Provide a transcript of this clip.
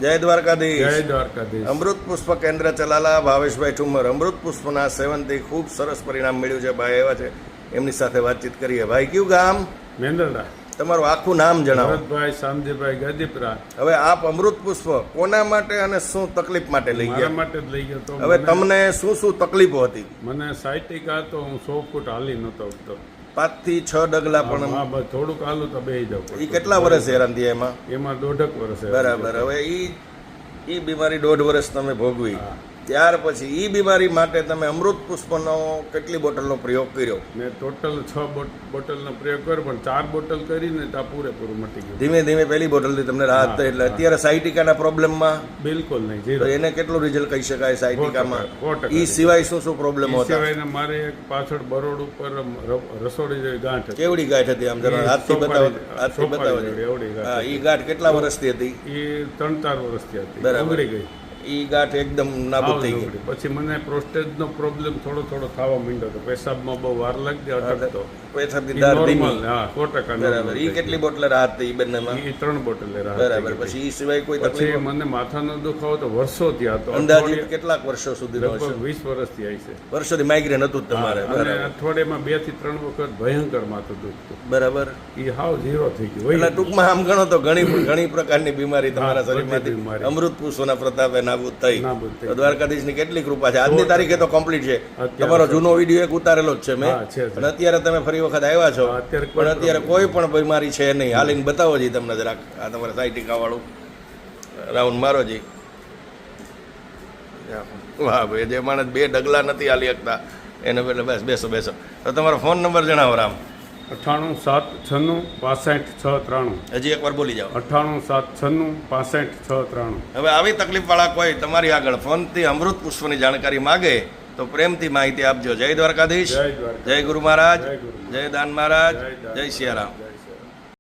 જય દ્વારકાધીશ. જય દ્વારકાધીશ. અમૃત પુષ્પ કેન્દ્ર ચલાલા ભાવેશભાઈ ઠુમર. અમૃત પુષ્પના સેવનથી ખૂબ સરસ પરિણામ મળ્યું છે. ભાઈ એવા છે, એમની સાથે વાતચીત કરીએ. ભાઈ કયું ગામ? મેંદરડા. તમારું આખું નામ જણાવો. ભરતભાઈ શામજીભાઈ ગદીપરા. હવે આપ અમૃત પુષ્પ કોના માટે અને શું તકલીફ માટે લઈ મારા ગયા? માટે જ લઈ ગયો તો. હવે તમને શું શું તકલીફો હતી? મને સાયટિકા તો હું 100 ફૂટ હાલી નતો શકતો. 5 થી 6 ડગલા પણ. હા, બસ થોડુંક હાલું તો બેસી જાવ. એ કેટલા વર્ષ હેરાન થયા એમાં? એમાં 1.5 વર્ષ. બરાબર. હવે ઈ બીમારી 1.5 વર્ષ તમે ભોગવી. ત્યાર પછી ઈ બીમારી માટે તમે અમૃત પુષ્પનો કેટલી બોટલનો પ્રયોગ કર્યો? મેં ટોટલ 6 બોટલનો પ્રયોગ કર્યો, પણ 4 બોટલ કરીને ત્યાં પૂરેપૂરું મટી ગયું. ધીમે ધીમે પહેલી બોટલથી તમને રાહત થઈ. એટલે અત્યારે સાયટિકાના પ્રોબ્લેમમાં બિલકુલ નહીં, તો જીરો. એને કેટલું રિઝલ્ટ કહી શકાય સાયટિકામાં? 100%. ઈ સિવાય શું શું પ્રોબ્લેમ એ હતા? સિવાયને મારે એક પાછળ બરોડ ઉપર રસોડી જેવી ગાંઠ હતી. કેવડી ગાંઠ હતી? આમ જરા હાથથી બતાવો. હાથથી બતાવો. એવડી ગાંઠ. હા, ઈ ગાંઠ કેટલા વર્ષથી હતી? એ 3-4 વર્ષથી હતી. બરાબર. ઉગડી ગઈ. ઈ ગાંઠ એકદમ નાબૂદ થઈ ગઈ. ઉગડી. પછી મને પ્રોસ્ટેટનો પ્રોબ્લેમ થોડો થવા માંડ્યો હતો. પેશાબમાં બહુ વાર લાગતી, અટકતો. પેશાબની ઈ દાર normal, ધીમી. હા, 100% બરાબર. ઈ કેટલી બોટલ રાહત થઈ? ઈ બંનેમાં? ઈ 3 બોટલ બરાબર. પછી ઈ સિવાય કોઈ પછી તકલીફ? મને માથાનો દુખાવો તો વર્ષોથી હતો. અંદાજિત કેટલાક વર્ષો સુધીનો હશે? લગભગ 20 વર્ષથી આવી છે. વર્ષોથી માઇગ્રેન હતું જ તમારે? અને બરાબર. અઠવાડિયામાં 2 થી 3 વખત ભયંકર માથું દુખતું. બરાબર. ઈ હાવ ઝીરો થઈ ગયું. એટલે ટૂંકમાં આમ ગણો તો ઘણી પ્રકારની બીમારી તમારા બધી શરીરમાંથી બીમારી. અમૃત પુષ્પના પ્રતાપે નાબૂદ થઈ. નાબૂદ થઈ. તો દ્વારકાધીશની કેટલી કૃપા છે. આજની તારીખે તો કમ્પ્લીટ છે. અત્યારે તમારો જૂનો વિડીયો એક ઉતારેલો જ છે મેં. હા, છે. અને અત્યારે તમે ફરી વખત આવ્યા છો. હા, અત્યારે પણ અત્યારે કોઈ પણ બીમારી છે નહીં. હાલીને બતાવો જી તમને જરાક. આ તમારે સાયટિકા વાળું રાઉન્ડ મારો જી. વાહ ભાઈ, જે માણસ 2 ડગલા નથી હાલી શકતા એને બદલે બસ બેસો. તો તમારો ફોન નંબર જણાવો રામ. 98 796 65 693. હજી એકવાર બોલી જાઓ. 98 796 65 693. હવે આવી તકલીફવાળા કોઈ તમારી આગળ ફોનથી અમૃત પુષ્પની જાણકારી માગે તો પ્રેમથી માહિતી આપજો. જય દ્વારકાધીશ. જય દ્વારકા. જય ગુરુ મહારાજ. જય ગુરુ. જય દાન મહારાજ. જય દાન. જય સિયારામ.